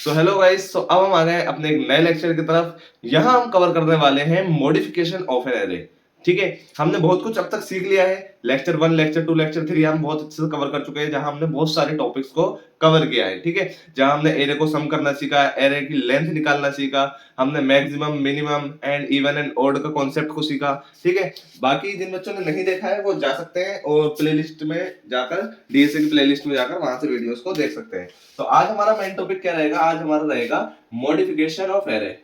So hello guys, सो अब हम आ गए अपने एक नए लेक्चर की तरफ। यहाँ हम कवर करने वाले हैं मॉडिफिकेशन ऑफ एन एरे। ठीक है, हमने बहुत कुछ अब तक सीख लिया है। लेक्चर 1, लेक्चर 2, लेक्चर 3 हम बहुत अच्छे से कवर कर चुके हैं, जहां हमने बहुत सारे टॉपिक्स को कवर किया है। ठीक है, जहां हमने एरे को सम करना सीखा, एरे की लेंथ निकालना सीखा, हमने maximum, minimum and even and odd का कॉन्सेप्ट को सीखा। ठीक है, बाकी जिन बच्चों ने नहीं देखा है वो जा सकते हैं और प्लेलिस्ट में जाकर, डीएसए की प्लेलिस्ट में जाकर वहां से वीडियोस को देख सकते हैं। तो आज हमारा मेन टॉपिक क्या रहेगा? आज हमारा रहेगा modification of array.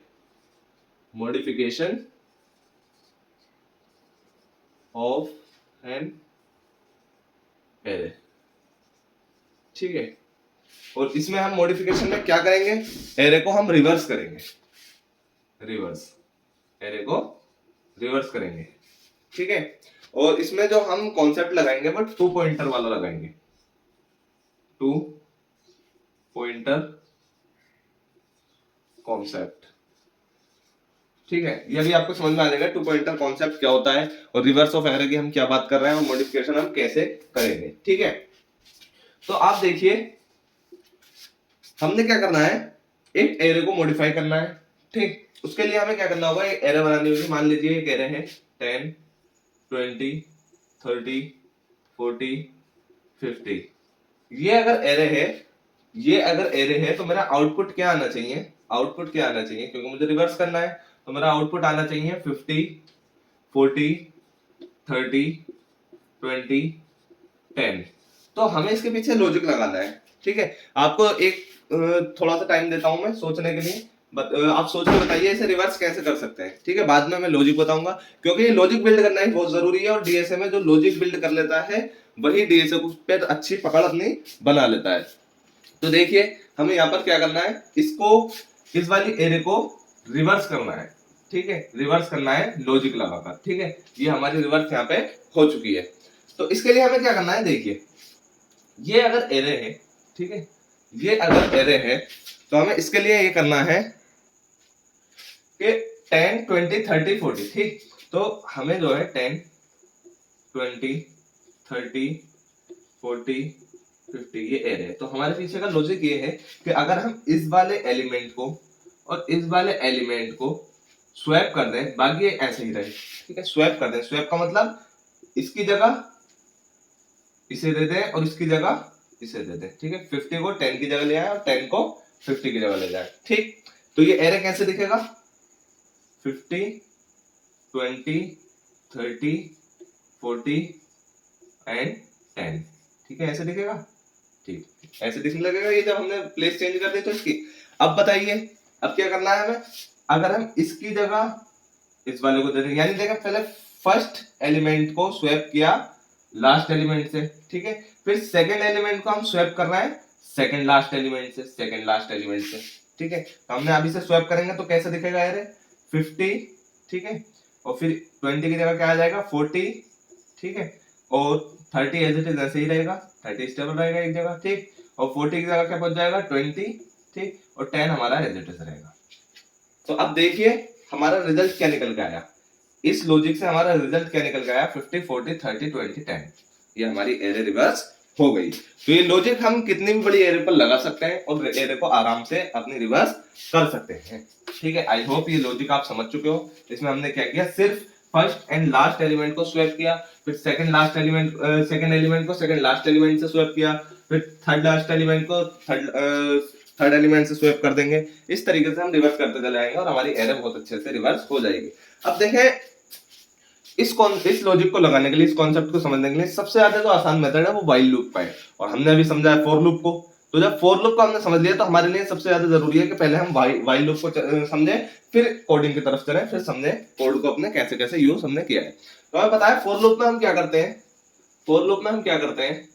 Modification of an array. ठीक है, और इसमें हम मॉडिफिकेशन में क्या करेंगे? एरे को हम रिवर्स करेंगे। रिवर्स, एरे को रिवर्स करेंगे। ठीक है, और इसमें जो हम कॉन्सेप्ट लगाएंगे वो 2 पॉइंटर वाला लगाएंगे। 2 पॉइंटर कॉन्सेप्ट। ठीक है, ये भी आपको समझ में आ जाएगा 2 पॉइंटर कॉन्सेप्ट क्या होता है और रिवर्स ऑफ एरे की हम क्या बात कर रहे हैं और मॉडिफिकेशन हम कैसे करेंगे। ठीक है, तो आप देखिए हमने क्या करना है, एक एरे को मॉडिफाई करना है। ठीक, उसके लिए हमें क्या करना होगा, एक एरे बनानी होगी। मान लीजिए एक एरे है 10, 20, 30, 40, 50। ये अगर एरे है, ये अगर एरे है तो मेरा आउटपुट क्या आना चाहिए? आउटपुट क्या आना चाहिए? क्योंकि मुझे रिवर्स करना है तो मेरा आउटपुट आना चाहिए 50, 40, 30, 20, 10। तो हमें इसके पीछे लॉजिक लगाना है। ठीक है, आपको एक थोड़ा सा टाइम देता हूं मैं सोचने के लिए। आप सोच के बताइए इसे रिवर्स कैसे कर सकते हैं। ठीक है, बाद में मैं लॉजिक बताऊंगा, क्योंकि ये लॉजिक बिल्ड करना ही बहुत जरूरी है और डीएसए में जो लॉजिक बिल्ड कर लेता है वही डीएसए पे अच्छी पकड़ अपनी बना लेता है। तो देखिए हमें यहाँ पर क्या करना है, इसको, इस वाली एरे को रिवर्स करना है। ठीक है, रिवर्स करना है लॉजिक लगाकर। ठीक है, ये हमारी रिवर्स यहाँ पे हो चुकी है। तो इसके लिए हमें क्या करना है, देखिए ये अगर एरे है, ठीक है, ये अगर एरे है तो हमें इसके लिए ये करना है कि 10, 20, 30, 40। ठीक, तो हमें जो है 10, 20, 30, 40, 50 ये एरे है। तो हमारे पीछे का लॉजिक ये है कि अगर हम इस वाले एलिमेंट को और इस वाले एलिमेंट को स्वैप कर दें, बाकी ये ऐसे ही रहे। ठीक है, स्वैप कर दें। स्वैप का मतलब इसकी जगह इसे दे दें और इसकी जगह इसे दे दें। ठीक है, 50 को 10 की जगह ले आए और 10 को 50 की जगह ले जाए। ठीक, तो ये एरे कैसे दिखेगा? 50, 20, 30, 40 एंड 10। ठीक है, ऐसे दिखेगा। ठीक, ऐसे दिखने लगेगा ये जब हमने प्लेस चेंज कर दी तो इसकी। अब बताइए अब क्या करना है हमें? अगर हम इसकी जगह इस वाले को दे दें, यानी देखा पहले फर्स्ट एलिमेंट को स्वैप किया लास्ट एलिमेंट से। ठीक है, फिर सेकंड एलिमेंट को हम स्वैप कर रहे हैं सेकंड लास्ट एलिमेंट से, सेकंड लास्ट एलिमेंट से। ठीक है, तो हमने अभी से स्वैप करेंगे तो कैसे दिखेगा एरे? 50, ठीक है, और फिर 20 की जगह क्या आ जाएगा? 40, ठीक है, और 30 एज इट इज ऐसे ही रहेगा, 30 स्टेबल रहेगा एक जगह। ठीक, और 40 की जगह क्या पहुंच जाएगा? 20, ठीक, और 10 हमारा एज इट इज रहेगा। तो अब देखिए हमारा रिजल्ट क्या निकल के आया। इस लॉजिक से हमारा रिजल्ट क्या निकल के आया? 50, 40, 30, 20, 10। ये हमारी एरे रिवर्स हो गई। तो ये लॉजिक हम कितनी भी बड़ी एरे पर लगा सकते हैं और एरे को आराम से अपनी रिवर्स कर सकते हैं। ठीक है, आई होप ये लॉजिक आप समझ चुके हो। इसमें हमने क्या किया, सिर्फ फर्स्ट एंड लास्ट एलिमेंट को स्वैप किया, फिर second last element, second element को सेकंड लास्ट एलिमेंट से स्वैप किया, फिर थर्ड लास्ट एलिमेंट को थर्ड एलिमेंट से स्वैप कर देंगे। इस तरीके से हम रिवर्स करते चले जाएंगे और हमारी एरे बहुत अच्छे से रिवर्स हो जाएगी। अब देखें इस लॉजिक को लगाने के लिए, इस कॉन्सेप्ट को समझने के लिए सबसे ज्यादा जो आसान मेथड है वो व्हाइल लूप का है, और हमने अभी समझा है फॉर लूप को। तो जब फॉर लूप को हमने समझ लिया तो हमारे लिए सबसे ज्यादा जरूरी है कि पहले हम व्हाइल लूप को समझें, फिर कोडिंग की तरफ चलें, फिर समझें कोड को अपने कैसे कैसे यूज हमने किया है। तो हमें पता है फॉर लूप में हम क्या करते हैं। फॉर लूप में हम क्या करते हैं,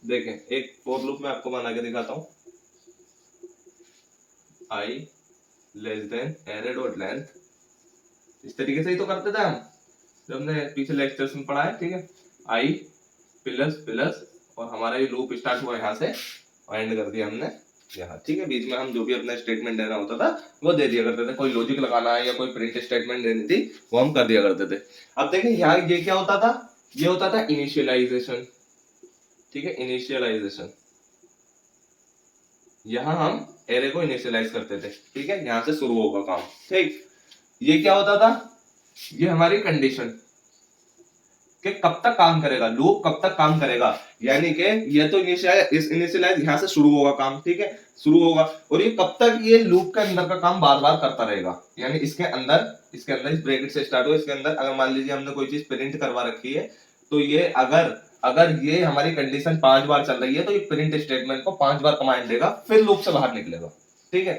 देखें एक फॉर लूप में आपको बना के दिखाता हूं। I less than array dot length, इस तरीके से ही तो करते थे हम जो हमने पीछे लेक्चर्स में पढ़ा है। ठीक है, आई प्लस प्लस और हमारा ये लूप स्टार्ट हुआ यहाँ से और एंड कर दिया हमने यहाँ। ठीक है, बीच में हम जो भी अपना स्टेटमेंट देना होता था वो दे दिया करते थे, कोई लॉजिक लगाना है या कोई प्रिंट स्टेटमेंट देनी थी वो हम कर दिया करते थे। अब देखें यहाँ ये क्या होता था, ये होता था इनिशियलाइजेशन। ठीक है, इनिशियलाइजेशन, यहाँ हम एरे को इनिशियलाइज करते थे, ठीक है, यहाँ से शुरू होगा काम, ठीक। ये क्या होता था, ये हमारी कंडीशन कि कब तक काम करेगा, लूप कब तक काम करेगा, यानी कि ये तो इनिशियलाइज यहाँ से शुरू होगा काम, ठीक है, शुरू होगा, और ये कब तक ये लूप के अंदर का काम बार बार करता रहेगा, यानी इसके अंदर इस ब्रैकेट से स्टार्ट हो, इसके अंदर अगर मान लीजिए हमने कोई चीज प्रिंट करवा रखी है, तो ये अगर अगर ये हमारी कंडीशन 5 बार चल रही है तो ये प्रिंट स्टेटमेंट को 5 बार कमांड देगा, फिर लूप से बाहर निकलेगा, ठीक है।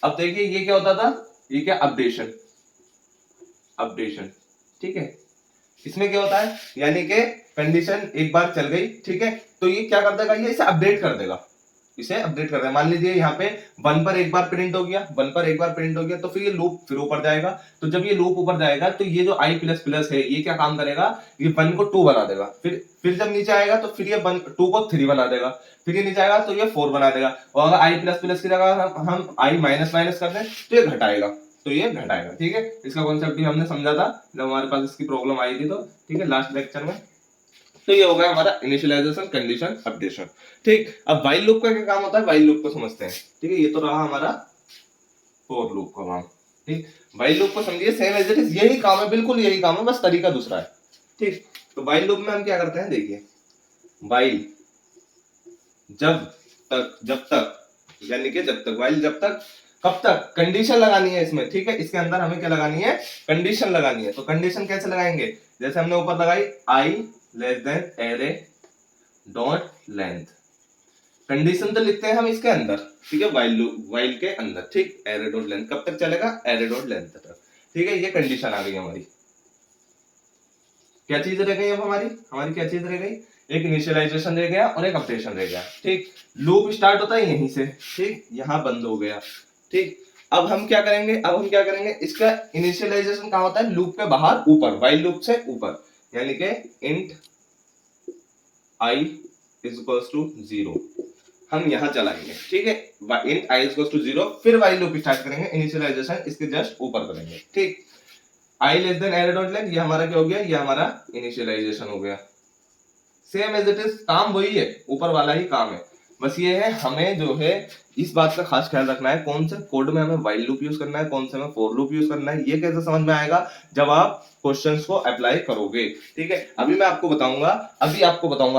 अब देखिए ये क्या होता था, ये क्या, अपडेशन, अपडेशन, ठीक है। इसमें क्या होता है, यानी कि कंडीशन एक बार चल गई, ठीक है, तो ये क्या कर देगा, ये इसे अपडेट कर देगा, इसे अपडेट कर देगा। मान लीजिए यहाँ पे 1 पर एक बार प्रिंट हो गया, 1 पर एक बार प्रिंट हो गया, तो फिर ये लूप फिर ऊपर जाएगा, तो जब ये लूप ऊपर जाएगा तो ये जो i प्लस प्लस है ये क्या काम करेगा, ये 1 को 2 बना देगा, फिर जब नीचे आएगा तो फिर ये 2 को 3 बना देगा, फिर ये नीचे आएगा तो ये 4 बना देगा, और अगर i प्लस प्लस की जगह हम i माइनस माइनस कर दें तो ये घटाएगा, तो ये घटाएगा, ठीक है। इसका कॉन्सेप्ट भी हमने समझा था जब हमारे पास इसकी प्रॉब्लम आई थी, तो ठीक है, लास्ट लेक्चर में। तो ये हो गया हमारा इनिशियलाइजेशन, कंडीशन, अपडेशन, ठीक। अब व्हाइल लूप का क्या काम होता है, व्हाइल लूप को समझते हैं, ठीक है। ये तो रहा हमारा फॉर लूप का काम, ठीक। व्हाइल लूप को समझिए, सेम एज इट इज यही काम है, बिल्कुल यही काम है, बस तरीका दूसरा है, ठीक। तो व्हाइल लूप में हम क्या करते हैं, देखिए, व्हाइल जब तक यानी कि जब तक, व्हाइल जब तक, कब तक, कंडीशन लगानी है इसमें, ठीक है। इसके अंदर हमें क्या लगानी है, कंडीशन लगानी है। तो कंडीशन कैसे लगाएंगे, जैसे हमने ऊपर लगाई i less than array dot length, condition तो लिखते हैं हम इसके अंदर, ठीक है, व्हाइल के अंदर, ठीक। एरे डॉट लेंथ कब तक चलेगा, एरे डॉट लेंथ तक, ठीक है। ये कंडीशन आ गई हमारी। क्या चीज रह गई अब हमारी क्या चीज रह गई, एक इनिशियलाइजेशन रह गया और एक अपडेशन रह गया, ठीक। लूप स्टार्ट होता है यहीं से, ठीक, यहां बंद हो गया, ठीक। अब हम क्या करेंगे, इसका इनिशियलाइजेशन कहां होता है, लूप के बाहर ऊपर, व्हाइल लूप से ऊपर, यानी कि int i is equals to 0 हम यहां चलाएंगे, ठीक है। int i is equals to 0, फिर व्हाइल लूप स्टार्ट करेंगे, इनिशियलाइजेशन इसके जस्ट ऊपर करेंगे, ठीक। i less than array dot length, ये हमारा क्या हो गया, ये हमारा इनिशियलाइजेशन हो गया। सेम एज इट इज, काम वही है, ऊपर वाला ही काम है, बस ये है हमें जो है इस बात का खास ख्याल रखना है, कौन से कोड में हमें व्हाइल लूप यूज करना है, कौन से में फॉर लूप यूज करना है। ये कैसे समझ में आएगा, जब आप क्वेश्चंस को अप्लाई करोगे, ठीक है। अभी आपको बताऊंगा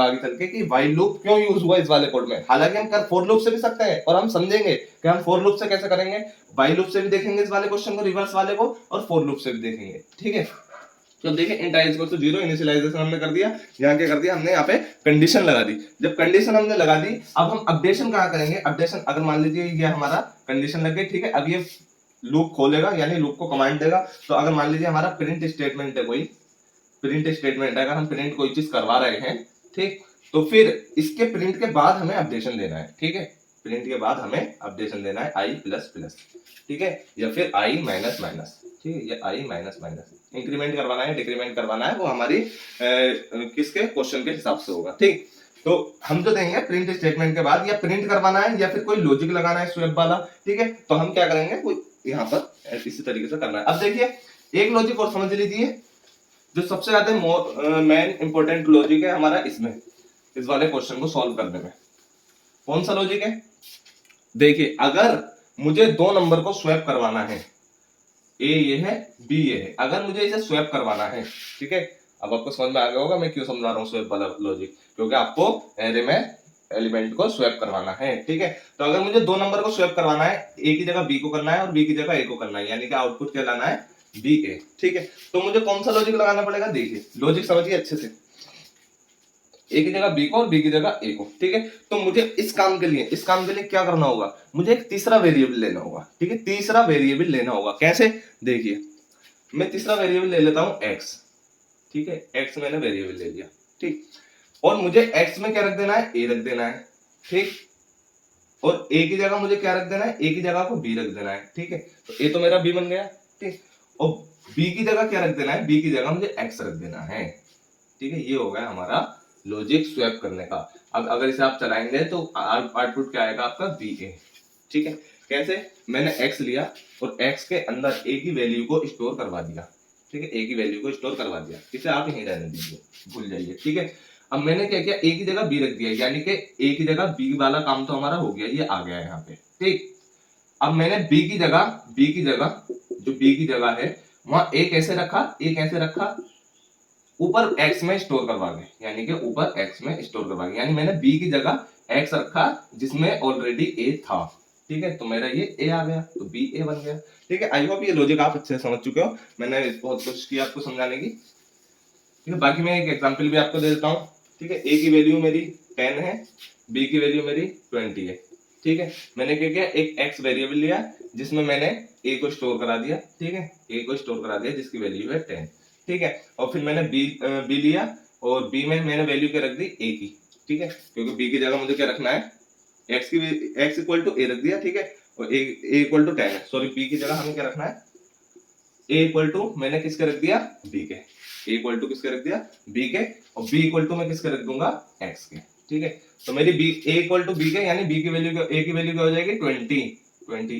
आगे चल के कि व्हाइल लूप क्यों यूज हुआ इस वाले कोड में। हालांकि हम कर फॉर लूप से भी सकते हैं, और हम समझेंगे कि हम फॉर लूप से कैसे करेंगे, व्हाइल लूप से भी देखेंगे इस वाले क्वेश्चन को, रिवर्स वाले को, और फॉर लूप से भी देखेंगे, ठीक है। तो देखिए int i equal to 0 initialization हमने कर दिया, यहाँ क्या कर दिया हमने, यहाँ पे कंडीशन लगा दी। जब कंडीशन हमने लगा दी, अब हम अपडेशन कहाँ करेंगे, अपडेशन अगर मान लीजिए ये हमारा कंडीशन लग गई, ठीक है। अब ये लूप खोलेगा, यानी लूप को कमांड देगा। तो अगर मान लीजिए हमारा प्रिंट स्टेटमेंट है, अगर हम प्रिंट कोई चीज करवा रहे हैं, ठीक, तो फिर इसके प्रिंट के बाद हमें अपडेशन देना है, ठीक है। प्रिंट के बाद हमें अपडेशन देना है i प्लस प्लस, ठीक है, या फिर i माइनस माइनस, ठीक है, ये i माइनस माइनस इंक्रीमेंट करवाना है, डिक्रीमेंट करवाना है, वो हमारी किसके क्वेश्चन के हिसाब से होगा, ठीक। तो हम जो देंगे प्रिंट स्टेटमेंट के बाद, या प्रिंट करवाना है या फिर कोई लॉजिक लगाना है स्वेप वाला, ठीक है। तो हम क्या करेंगे, कोई यहाँ पर इसी तरीके से करना है। अब देखिए एक लॉजिक और समझ लीजिए, जो सबसे ज्यादा मेन इंपॉर्टेंट लॉजिक है हमारा इसमें, इस वाले क्वेश्चन को सॉल्व करने में। कौन सा लॉजिक है, देखिए अगर मुझे 2 नंबर को स्वैप करवाना है, ए ये है, बी ये है, अगर मुझे इसे स्वैप करवाना है, ठीक है। अब आपको समझ में आ गया होगा मैं क्यों समझा रहा हूँ स्वैप वाला लॉजिक, क्योंकि आपको एरे में एलिमेंट को स्वैप करवाना है, ठीक है। तो अगर मुझे 2 नंबर को स्वैप करवाना है, ए की जगह बी को करना है और बी की जगह ए को करना है, यानी कि आउटपुट क्या लाना है, बी ए, ठीक है। तो मुझे कौन सा लॉजिक लगाना पड़ेगा, देखिए लॉजिक समझिए अच्छे से, ए की जगह बी को और बी की जगह ए को, ठीक है। तो मुझे इस काम के लिए क्या करना होगा, मुझे एक तीसरा वेरिएबल लेना होगा, ठीक है। तीसरा वेरिएबल लेना होगा, कैसे, देखिए मैं तीसरा वेरिएबल ले लेता हूं x, ठीक है। x मैंने वेरिएबल ले लिया, ठीक, और मुझे x में क्या रख देना है, a रख देना है, ठीक, और a की जगह मुझे क्या रख देना है, a की जगह को b रख देना है, ठीक है। तो a तो मेरा b बन गया, ठीक, और b की जगह क्या रख देना है, b की जगह मुझे x रख देना है, ठीक है। ये हो गया हमारा लॉजिक स्वैप करने का। अब अगर इसे आप चलाएंगे तो आउटपुट क्या आएगा आपका, बी ए, ठीक है। कैसे, मैंने x लिया और x के अंदर a की वैल्यू को स्टोर करवा दिया, ठीक है, a की वैल्यू को स्टोर करवा दिया, इसे आप यहीं रहने दीजिए, भूल जाइए, ठीक है। अब मैंने क्या किया, a की जगह b रख दिया, यानी कि a की जगह b वाला काम तो हमारा हो गया, ये आ गया यहाँ पे, ठीक। अब मैंने बी की जगह जो बी की जगह है वहां ए कैसे रखा, ऊपर एक्स में स्टोर करवा के, यानी कि ऊपर एक्स में स्टोर करवा के, यानी मैंने बी की जगह एक्स रखा जिसमें ऑलरेडी ए था। ठीक है, तो मेरा ये ए आ गया, तो बी ए बन गया। ठीक है, आई होप ये लॉजिक आप अच्छे से समझ चुके हो। मैंने बहुत कोशिश की आपको समझाने की। ठीक है, बाकी मैं एक एग्जांपल भी आपको दे देता हूँ। ठीक है, ए की वैल्यू मेरी 10 है, बी की वैल्यू मेरी 20 है। ठीक है, मैंने क्या किया, एक एक्स वेरिएबल लिया जिसमें मैंने ए को स्टोर करा दिया। ठीक है, ए को स्टोर करा दिया जिसकी वैल्यू है 10। ठीक है, और फिर मैंने बी लिया और बी में मैंने वैल्यू क्या रख दी, ए की। ठीक है, क्योंकि बी की जगह मुझे क्या रखना है, एक्स इक्वल टू ए रख दिया। ठीक है, और ए इक्वल टू 10 है, सॉरी बी की जगह हमें क्या रखना है, ए इक्वल टू मैंने किसके रख दिया, बी के। ए इक्वल टू किसके रख दिया, बी के, और बी इक्वल टू मैं किसके रख दूंगा, एक्स के। ठीक है, तो मेरी B A equal to B के, यानी बी की वैल्यू ए की वैल्यू क्या हो जाएगी 20,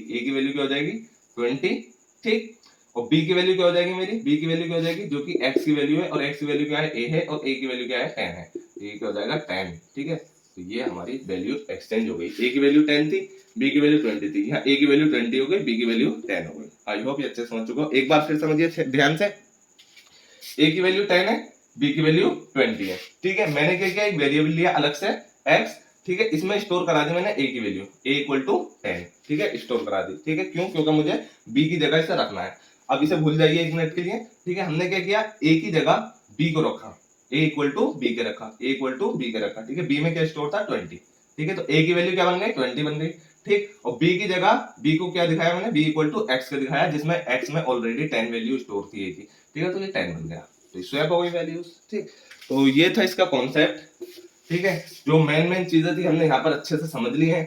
ए की वैल्यू क्या हो जाएगी 20। ठीक, और बी की वैल्यू क्या हो जाएगी, मेरी बी की वैल्यू क्या हो जाएगी, जो कि एक्स की वैल्यू है, और एक्स की वैल्यू क्या है, ए है, और ए की वैल्यू क्या है 10 है, तो ये क्या हो जाएगा 10। ठीक है, तो ये हमारी वैल्यू एक्सचेंज हो गई, ए की वैल्यू 10 थी, बी की वैल्यू 20 थी, यहाँ ए की वैल्यू 20 हो गई, बी की वैल्यू 10 हो गई। आई होप ये अच्छे समझ चुके हो। एक बार फिर समझिए ध्यान से, ए की वैल्यू 10 है, बी की वैल्यू 20 है। ठीक है, मैंने क्या किया, एक वेरिएबल लिया अलग से एक्स। ठीक है, इसमें स्टोर करा दी मैंने ए की वैल्यू, ए इक्वल टू 10। ठीक है, स्टोर करा दी। ठीक है, क्यों, क्योंकि मुझे बी की जगह इसे रखना है। अब इसे भूल जाइए एक मिनट के लिए। ठीक है, हमने क्या किया, ए की जगह बी को रखा, ए इक्वल टू बी के रखा, ए इक्वल टू बी के रखा। ठीक है, बी में क्या स्टोर था 20। ठीक है, तो ए की वैल्यू क्या बन गई 20 बन गई। ठीक, और बी की जगह बी को क्या दिखाया मैंने, बी इक्वल टू एक्स का दिखाया, जिसमें एक्स में ऑलरेडी 10 वैल्यू स्टोर थी ए की। ठीक है, तो ये 10 बन गया, तो स्वैप हो गई वैल्यूज। ठीक, तो ये था इसका कॉन्सेप्ट। ठीक है, जो मेन चीजें थी हमने यहाँ पर अच्छे से समझ ली हैं।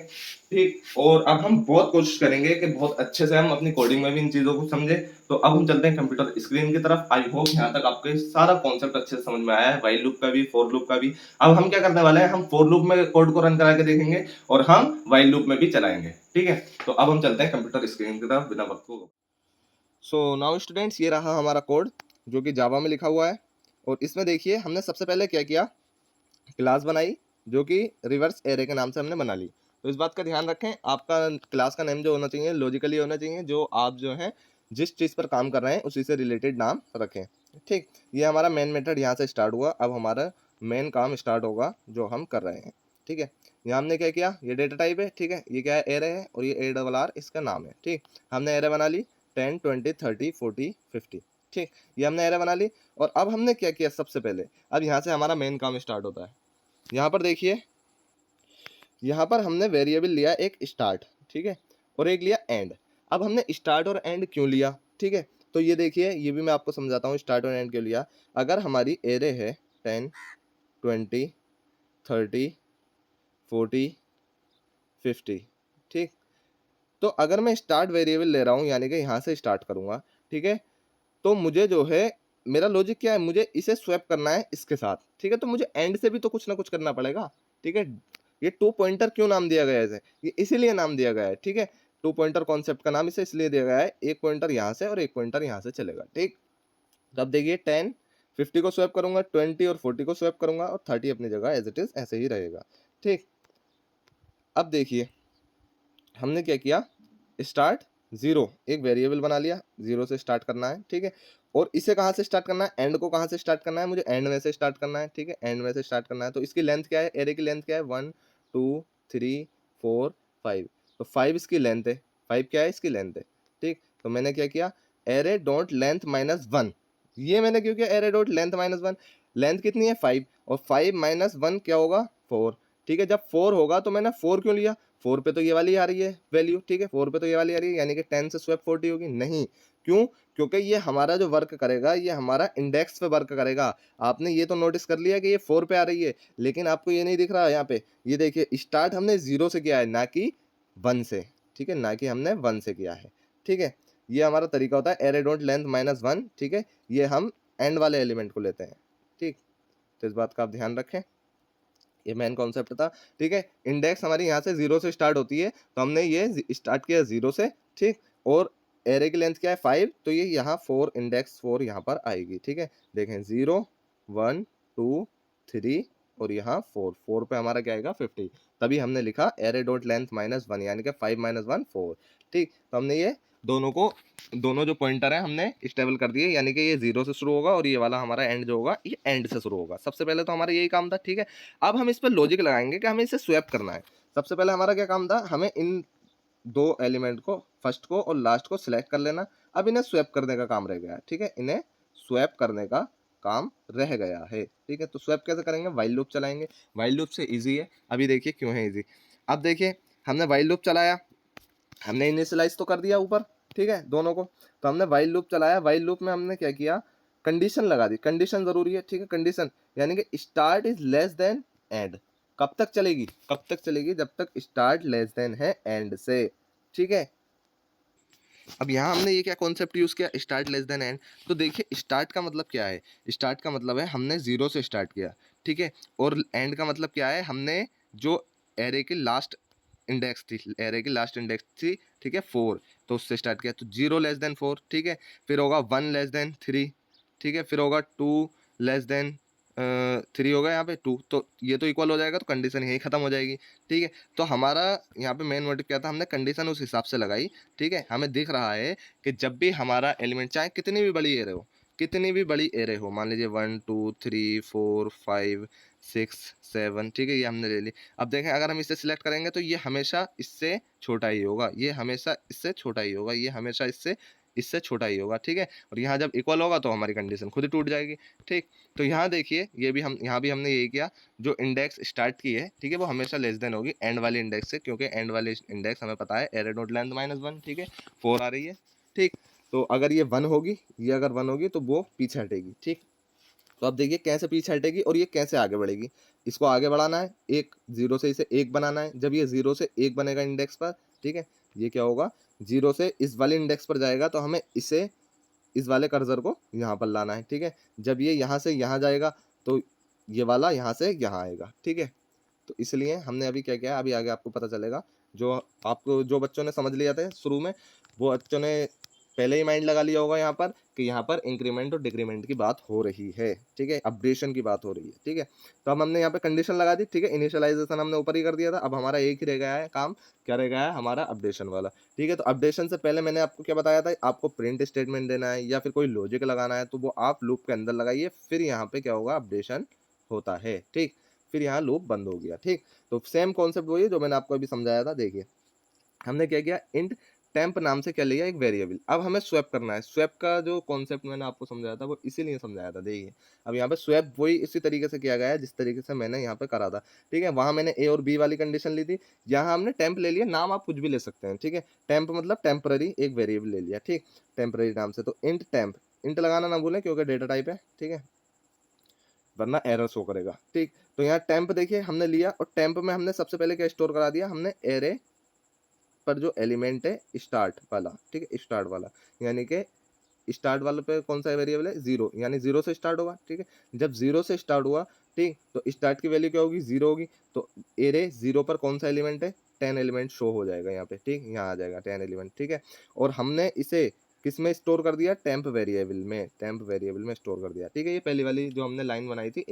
ठीक, और अब हम बहुत कोशिश करेंगे कि बहुत अच्छे से हम अपनी कोडिंग में भी इन चीजों को समझे। तो अब हम चलते हैं कंप्यूटर स्क्रीन की तरफ। आई होप यहाँ तक आपको सारा कॉन्सेप्ट अच्छे से समझ में आया है, व्हाइल लूप का भी, फॉर लूप का भी। अब हम क्या करने वाले हैं, हम फॉर लूप में कोड को रन करा के देखेंगे और हम व्हाइल लूप में भी चलाएंगे। ठीक है, तो अब हम चलते हैं कंप्यूटर स्क्रीन की तरफ बिना वक्त को। सो नाउ स्टूडेंट्स, ये रहा हमारा कोड जो कि जावा में लिखा हुआ है। और इसमें देखिए हमने सबसे पहले क्या किया, क्लास बनाई जो कि रिवर्स एरे के नाम से हमने बना ली। तो इस बात का ध्यान रखें, आपका क्लास का नेम जो होना चाहिए लॉजिकली होना चाहिए, जो आप जो है जिस चीज़ पर काम कर रहे हैं उसी से रिलेटेड नाम रखें। ठीक, ये हमारा मेन मेथड यहाँ से स्टार्ट हुआ। अब हमारा मेन काम स्टार्ट होगा जो हम कर रहे हैं। ठीक है, यहाँ हमने क्या किया, ये डेटा टाइप है। ठीक है, ये क्या है, एरे है, और ये ARR इसका नाम है। ठीक, हमने एरे बना ली 10 20 30 40 50। ठीक, ये हमने एरे बना ली। और अब हमने क्या किया, सबसे पहले अब यहाँ से हमारा मेन काम स्टार्ट होता है। यहाँ पर देखिए, यहाँ पर हमने वेरिएबल लिया एक स्टार्ट। ठीक है, और एक लिया एंड। अब हमने स्टार्ट और एंड क्यों लिया, ठीक है, तो ये देखिए, ये भी मैं आपको समझाता हूँ स्टार्ट और एंड क्यों लिया। अगर हमारी एरे है 10 20 30 40 50। ठीक, तो अगर मैं स्टार्ट वेरिएबल ले रहा हूँ, यानी कि यहाँ से स्टार्ट करूँगा, ठीक है, तो मुझे जो है मेरा लॉजिक क्या है, मुझे इसे स्वैप करना है इसके साथ। ठीक है, तो मुझे एंड से भी तो कुछ ना कुछ करना पड़ेगा। ठीक है, ये टू पॉइंटर क्यों नाम दिया गया है इसे, ये इसीलिए नाम दिया गया है। ठीक है, टू पॉइंटर कॉन्सेप्ट का नाम इसे इसलिए दिया गया है, एक पॉइंटर यहाँ से और एक पॉइंटर यहाँ से चलेगा। ठीक, तब देखिए 10 50 को स्वैप करूंगा, 20 और 40 को स्वैप करूंगा, और 30 अपनी जगह एज इट इज ऐसे ही रहेगा। ठीक, अब देखिए हमने क्या किया, स्टार्ट जीरो एक वेरिएबल बना लिया, जीरो से स्टार्ट करना है। ठीक है, और इसे कहाँ से स्टार्ट करना है, एंड को कहाँ से स्टार्ट करना है, मुझे एंड में से स्टार्ट करना है। ठीक है, एंड में से स्टार्ट करना है। तो इसकी लेंथ क्या है, एरे की लेंथ क्या है, 1 2 3 4 5। तो 5 इसकी लेंथ है, 5 क्या है इसकी लेंथ है। ठीक, तो मैंने क्या किया, एरे डॉट लेंथ -1। ये मैंने क्यों किया, एरे डॉट लेंथ -1, लेंथ कितनी है 5, और 5 - 1 क्या होगा 4। ठीक है, जब 4 होगा तो मैंने 4 क्यों लिया, 4 पे तो ये वाली आ रही है वैल्यू। ठीक है, 4 पे तो ये वाली आ रही है, यानी कि 10 से स्वैप 40 होगी। नहीं, क्यों, क्योंकि ये हमारा जो वर्क करेगा ये हमारा इंडेक्स पे वर्क करेगा। आपने ये तो नोटिस कर लिया कि ये 4 पे आ रही है, लेकिन आपको ये नहीं दिख रहा है यहाँ पे। ये देखिए, स्टार्ट हमने 0 से किया है, ना कि 1 से। ठीक है, ना कि हमने 1 से किया है। ठीक है, ये हमारा तरीका होता है, एरे डॉट लेंथ -1। ठीक है, ये हम एंड वाले एलिमेंट को लेते हैं। ठीक, तो इस बात का आप ध्यान रखें, ये मेन कॉन्सेप्ट था। ठीक है, इंडेक्स हमारी यहाँ से 0 से स्टार्ट होती है, तो हमने ये स्टार्ट किया 0 से। ठीक, और एरे की लेंथ क्या है 5, तो ये यहाँ 4 इंडेक्स 4 यहाँ पर आएगी। ठीक है, देखें 0 1 2 3 और यहाँ 4, 4 पे हमारा क्या आएगा 50, तभी हमने लिखा एरे डॉट लेंथ -1 यानी कि 5 - 1 4। ठीक, तो हमने ये दोनों जो पॉइंटर है हमने स्टेबल कर दिए, यानी कि ये 0 से शुरू होगा और ये वाला हमारा एंड जो होगा ये एंड से शुरू होगा। सबसे पहले तो हमारा यही काम था। ठीक है, अब हम इस पर लॉजिक लगाएंगे कि हमें इसे स्वैप करना है। सबसे पहले हमारा क्या काम था, हमें इन दो एलिमेंट को, फर्स्ट को और लास्ट को सिलेक्ट कर लेना। अब इन्हें स्वैप करने का काम रह गया है। ठीक है, इन्हें स्वैप करने का काम रह गया है। ठीक है, तो स्वैप कैसे करेंगे, वाइल लूप चलाएंगे। वाइल लूप से इजी है, अभी देखिए क्यों है इजी। अब देखिए हमने वाइल लूप चलाया, हमने इनिशियलाइज तो कर दिया ऊपर, ठीक है, दोनों को। तो हमने वाइल लूप चलाया, वाइल लूप में हमने क्या किया, कंडीशन लगा दी। कंडीशन जरूरी है, ठीक है, कंडीशन यानी कि start is less than and. कब तक चलेगी, कब तक चलेगी, जब तक स्टार्ट लेस देन है एंड से। ठीक है, अब यहाँ हमने ये क्या कॉन्सेप्ट यूज किया, स्टार्ट लेस देन एंड। तो देखिए स्टार्ट का मतलब क्या है, स्टार्ट का मतलब है हमने 0 से स्टार्ट किया। ठीक है, और एंड का मतलब क्या है, हमने जो एरे की लास्ट इंडेक्स थी, एरे की लास्ट इंडेक्स थी, ठीक है 4, तो उससे स्टार्ट किया। तो 0 लेस देन 4, ठीक है, फिर होगा 1 लेस देन 3, ठीक है, फिर होगा 2 लेस देन 3 होगा यहाँ पे 2, तो ये तो इक्वल हो जाएगा, तो कंडीशन यही खत्म हो जाएगी। ठीक है, तो हमारा यहाँ पे मेन मोटिव क्या था, हमने कंडीशन उस हिसाब से लगाई। ठीक है, हमें दिख रहा है कि जब भी हमारा एलिमेंट, चाहे कितनी भी बड़ी एरे हो, कितनी भी बड़ी एरे हो, मान लीजिए 1 2 3 4 5 6 7, ठीक है, ये हमने ले ली। अब देखें अगर हम इसे सिलेक्ट करेंगे तो ये हमेशा इससे छोटा ही होगा, ये हमेशा इससे छोटा ही होगा, ये हमेशा इससे इससे छोटा ही होगा। ठीक है, और यहाँ जब इक्वल होगा तो हमारी कंडीशन खुद ही टूट जाएगी। ठीक, तो यहाँ देखिए ये भी हम, यहाँ भी हमने यही किया, जो इंडेक्स स्टार्ट की है, ठीक है, वो हमेशा लेस देन होगी एंड वाली इंडेक्स से, क्योंकि एंड वाली इंडेक्स हमें पता है एरे डॉट लेंथ -1, ठीक है, 4 आ रही है। ठीक, तो अगर ये 1 होगी, ये अगर 1 होगी तो वो पीछे हटेगी। ठीक, तो अब देखिए कैसे पीछे हटेगी और ये कैसे आगे बढ़ेगी। इसको आगे बढ़ाना है, एक 0 से इसे 1 बनाना है। जब ये 0 से 1 बनेगा इंडेक्स पर, ठीक है, ये क्या होगा, 0 से इस वाले इंडेक्स पर जाएगा, तो हमें इसे, इस वाले कर्सर को यहाँ पर लाना है। ठीक है, जब ये यहाँ से यहाँ जाएगा तो ये वाला यहाँ से यहाँ आएगा। ठीक है, तो इसलिए हमने अभी क्या किया, अभी आगे आपको पता चलेगा। जो आपको, जो बच्चों ने समझ लिया था शुरू में, वो बच्चों ने पहले ही माइंड लगा लिया होगा यहाँ पर कि यहाँ पर इंक्रीमेंट और डिक्रीमेंट की बात हो रही है। ठीक है, अपडेशन की बात हो रही है। ठीक है, तो अब हमने यहाँ पे कंडीशन लगा दी। ठीक है, इनिशियलाइजेशन हमने ऊपर ही कर दिया था, अब हमारा एक ही रह गया है काम, क्या रह गया है, हमारा अपडेशन वाला। ठीक है, तो अपडेशन से पहले मैंने आपको क्या बताया था, आपको प्रिंट स्टेटमेंट देना है या फिर कोई लॉजिक लगाना है, तो वो आप लूप के अंदर लगाइए, फिर यहाँ पे क्या होगा, अपडेशन होता है। ठीक, फिर यहाँ लूप बंद हो गया। ठीक, तो सेम कॉन्सेप्ट वही है जो मैंने आपको अभी समझाया था। देखिए हमने क्या किया, इंट टेम्प नाम से क्या लिया, एक वेरिएबल। अब हमें स्वैप करना है। स्वैप का जो कॉन्सेप्ट मैंने आपको समझाया था वो इसीलिए समझाया था। देखिए अब यहाँ पे स्वैप वही इसी तरीके से किया गया है जिस तरीके से मैंने यहाँ पे करा था। ठीक है, वहाँ मैंने ए और बी वाली कंडीशन ली थी, यहाँ हमने टेम्प ले लिया। नाम आप कुछ भी ले सकते हैं। ठीक है, टेम्प मतलब टेम्पररी एक वेरिएबल ले लिया। ठीक, टेम्पररी नाम से, तो इंट टेम्प, इंट लगाना ना भूलें क्योंकि डेटा टाइप है। ठीक है, वरना एरर शो करेगा। ठीक, तो यहाँ टेम्प देखिए हमने लिया, और टेम्प में हमने सबसे पहले क्या स्टोर करा दिया, हमने एरे पर जो एलिमेंट है स्टार्ट वाला। ठीक है, स्टार्ट वाला यानी कि स्टार्ट वाले पे कौन सा वेरिएबल है, 0, यानी 0 से स्टार्ट होगा। ठीक है, जब 0 से स्टार्ट हुआ, ठीक, तो स्टार्ट की वैल्यू क्या होगी, 0 होगी। तो एरे 0 पर कौन सा एलिमेंट है, 10 एलिमेंट शो हो जाएगा यहाँ पे। ठीक, यहाँ आ जाएगा 10 एलिमेंट। ठीक है, और हमने इसे किस में स्टोर कर दिया, टेम्प वेरिएबल में, टेम्प वेरिएबल में स्टोर कर दिया। ठीक है, ये पहली वाली जो हमने लाइन बनाई थी,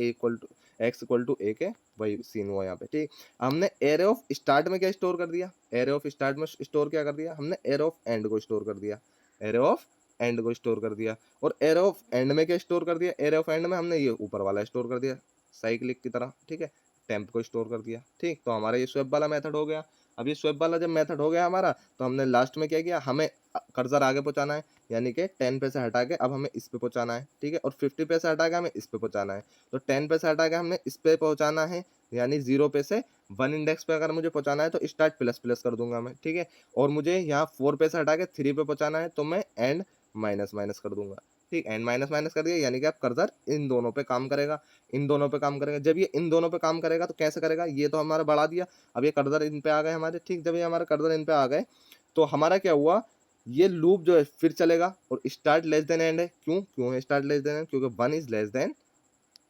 x इक्वल टू ए के, वही सीन हुआ यहाँ पे। ठीक, हमने एरे ऑफ स्टार्ट में क्या स्टोर कर दिया, एरे ऑफ स्टार्ट में स्टोर क्या कर दिया, हमने एरे ऑफ एंड को स्टोर कर दिया, एरे ऑफ एंड को स्टोर कर दिया। और एरे ऑफ एंड में क्या स्टोर कर दिया, एरे ऑफ एंड में हमने ये ऊपर वाला स्टोर कर दिया साइक्लिक की तरह। ठीक है, टेम्प को स्टोर कर दिया। ठीक, तो हमारा ये स्वैप वाला मेथड हो गया। अब ये स्वैप वाला जब मेथड हो गया हमारा, तो हमने लास्ट में क्या किया, हमें कर्सर आगे पहुंचाना है, यानी कि 10 पे से हटा के अब हमें इस पे पहुंचाना है। ठीक है, और 50 पे से हटा के हमें इस पे पहुंचाना है। तो 10 पे से हटा के हमने इस पे पहुंचाना है, यानी 0 पे से 1 इंडेक्स पे अगर मुझे पहुंचाना है तो स्टार्ट प्लस प्लस कर दूंगा मैं। ठीक है, और मुझे यहाँ 4 पे से हटा के 3 पे पहुंचाना है तो मैं एंड माइनस माइनस कर दूंगा। ठीक, एंड माइनस माइनस कर दिया, यानी कि आप कर्सर इन दोनों पे काम करेगा, इन दोनों पे काम करेगा। जब ये इन दोनों पे काम करेगा तो कैसे करेगा, ये तो हमारा बढ़ा दिया, अब ये कर्सर इन पे आ गए हमारे। ठीक, जब ये हमारे कर्सर इन पे आ गए तो हमारा क्या हुआ, ये लूप जो है फिर चलेगा, और स्टार्ट लेस देन एंड है। क्यों है स्टार्ट लेस देन एंड, क्योंकि 1 is less than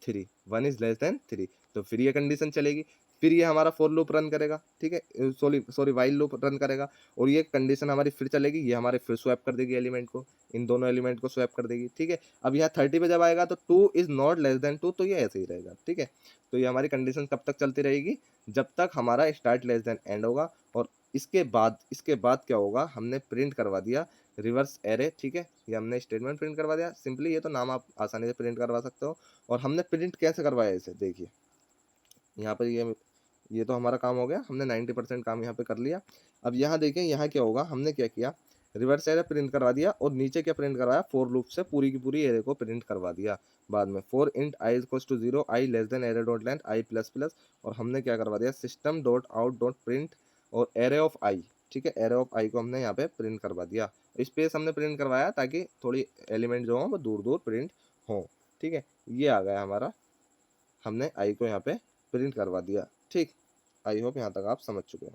3, 1 is less than 3, तो फिर ये कंडीशन चलेगी। फिर ये हमारा फॉर लूप रन करेगा, ठीक है, सॉरी वाइल लूप रन करेगा, और ये कंडीशन हमारी फिर चलेगी, ये हमारे फिर स्वैप कर देगी एलिमेंट को, इन दोनों एलिमेंट को स्वैप कर देगी, ठीक है। अब यहाँ 30 पे जब आएगा तो 2 इज नॉट लेस देन 2, तो ये ऐसे ही रहेगा, ठीक है। तो ये हमारी कंडीशन कब तक चलती रहेगी, जब तक हमारा स्टार्ट लेस देन एंड होगा। और इसके बाद क्या होगा, हमने प्रिंट करवा दिया रिवर्स एरे, ठीक है, ये हमने स्टेटमेंट प्रिंट करवा दिया सिंपली, ये तो नाम आप आसानी से प्रिंट करवा सकते हो। और हमने प्रिंट कैसे करवाया इसे, देखिए यहाँ पर ये तो हमारा काम हो गया, हमने 90% काम यहाँ पे कर लिया। अब यहाँ देखें, यहाँ क्या होगा, हमने क्या किया, रिवर्स एरे प्रिंट करवा दिया, और नीचे क्या प्रिंट करवाया, फॉर लूप से पूरी की पूरी एरे को प्रिंट करवा दिया बाद में। For int i equals to 0, i less than array dot length i plus plus, और हमने क्या करवा दिया, system dot out dot print और एरे ऑफ आई, ठीक है, एरे ऑफ आई को हमने यहाँ पे प्रिंट करवा दिया। स्पेस हमने प्रिंट करवाया ताकि थोड़ी एलिमेंट जो हो वो दूर दूर प्रिंट हो, ठीक है। ये आ गया हमारा, हमने आई को यहाँ पे प्रिंट करवा दिया, ठीक। आई होप यहाँ तक आप समझ चुके हो।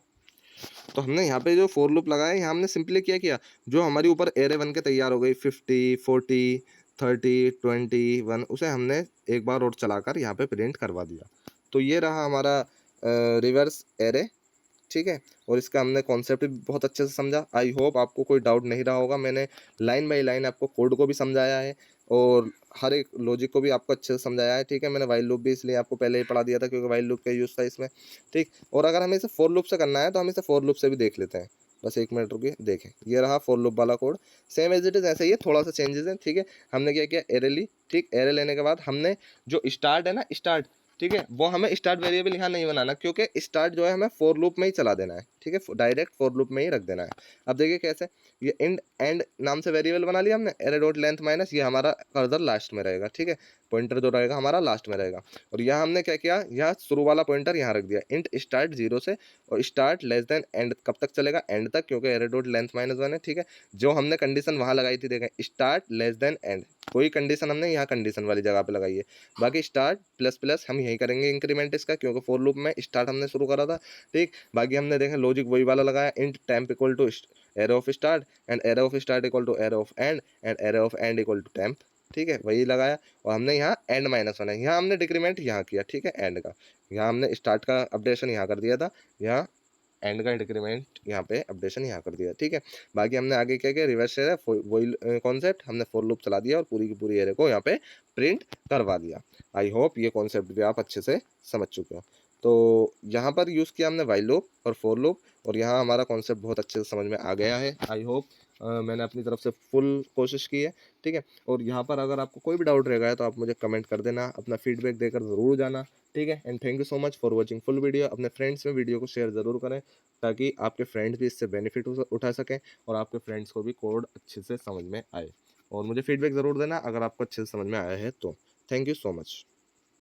तो हमने यहाँ पे जो फॉर लूप लगाया, यहाँ हमने सिंपली क्या किया, जो हमारी ऊपर एरे बन के तैयार हो गई 50, 40, 30, 21, उसे हमने एक बार और चलाकर यहाँ पे प्रिंट करवा दिया। तो ये रहा हमारा रिवर्स एरे, ठीक है। और इसका हमने कॉन्सेप्ट भी बहुत अच्छे से समझा। आई होप आपको कोई डाउट नहीं रहा होगा, मैंने लाइन बाय लाइन आपको कोड को भी समझाया है और हर एक लॉजिक को भी आपको अच्छे से समझाया है, ठीक है। मैंने वाइल लूप भी इसलिए आपको पहले ही पढ़ा दिया था क्योंकि वाइल लूप का यूज़ था इसमें, ठीक। और अगर हमें इसे फॉर लूप से करना है तो हम इसे फॉर लूप से भी देख लेते हैं, बस 1 मिनट रुकिए, देखें ये रहा फॉर लूप वाला code, same as it is ऐसे ही है, थोड़ा सा चेंजेस है, ठीक है। हमने क्या किया, एरे ली, ठीक, एरे लेने के बाद हमने जो स्टार्ट है ना, स्टार्ट, ठीक है, वो हमें स्टार्ट वेरिएबल यहाँ नहीं बनाना क्योंकि स्टार्ट जो है हमें फॉर लूप में ही चला देना है, ठीक है, डायरेक्ट फॉर लूप में ही रख देना है। अब देखिए कैसे, ये एंड नाम से वेरिएबल बना लिया हमने, एरे डॉट लेंथ माइनस, ये हमारा कर्सर लास्ट में रहेगा, ठीक है, पॉइंटर जो रहेगा हमारा लास्ट में रहेगा। और यहाँ हमने क्या किया, यहाँ शुरू वाला पॉइंटर यहाँ रख दिया, इंट स्टार्ट 0 से, और स्टार्ट लेस देन एंड कब तक चलेगा, एंड तक, क्योंकि एरे डॉट लेंथ माइनस 1 है, ठीक है। जो हमने कंडीशन वहाँ लगाई थी, देखें स्टार्ट लेस देन एंड, कोई कंडीशन हमने यहाँ कंडीशन वाली जगह पे लगाई है। बाकी स्टार्ट प्लस प्लस हम यही करेंगे इंक्रीमेंट इसका, क्योंकि फॉर लूप में स्टार्ट हमने शुरू करा था, ठीक। बाकी हमने देखें लॉजिक वही वाला लगाया, int temp equal to array of start and array of start equal to array of end array of end equal to temp, ठीक है, वही लगाया। और हमने यहाँ एंड -1 है, यहाँ हमने डिक्रीमेंट यहाँ किया, ठीक है, एंड का, यहाँ हमने स्टार्ट का अपडेशन यहाँ कर दिया था, यहाँ एंड का डिक्रीमेंट यहाँ पे अपडेशन यहाँ कर दिया, ठीक है। बाकी हमने आगे क्या किया, रिवर्स एरे वही कॉन्सेप्ट, हमने फॉर लूप चला दिया और पूरी की पूरी एरे को यहाँ पे प्रिंट करवा दिया। आई होप ये कॉन्सेप्ट भी आप अच्छे से समझ चुके हो। तो यहाँ पर यूज़ किया हमने वाइल लूप और फॉर लूप, और यहाँ हमारा कॉन्सेप्ट बहुत अच्छे से समझ में आ गया है। आई होप मैंने अपनी तरफ से फुल कोशिश की है, ठीक है। और यहाँ पर अगर आपको कोई भी डाउट रहेगा तो आप मुझे कमेंट कर देना, अपना फीडबैक देकर ज़रूर जाना, ठीक है। And thank you so much for watching full video. अपने फ्रेंड्स में वीडियो को शेयर ज़रूर करें ताकि आपके फ्रेंड्स भी इससे बेनिफिट उठा सकें और आपके फ्रेंड्स को भी कोड अच्छे से समझ में आए। और मुझे फीडबैक ज़रूर देना अगर आपको अच्छे से समझ में आया है तो। Thank you so much.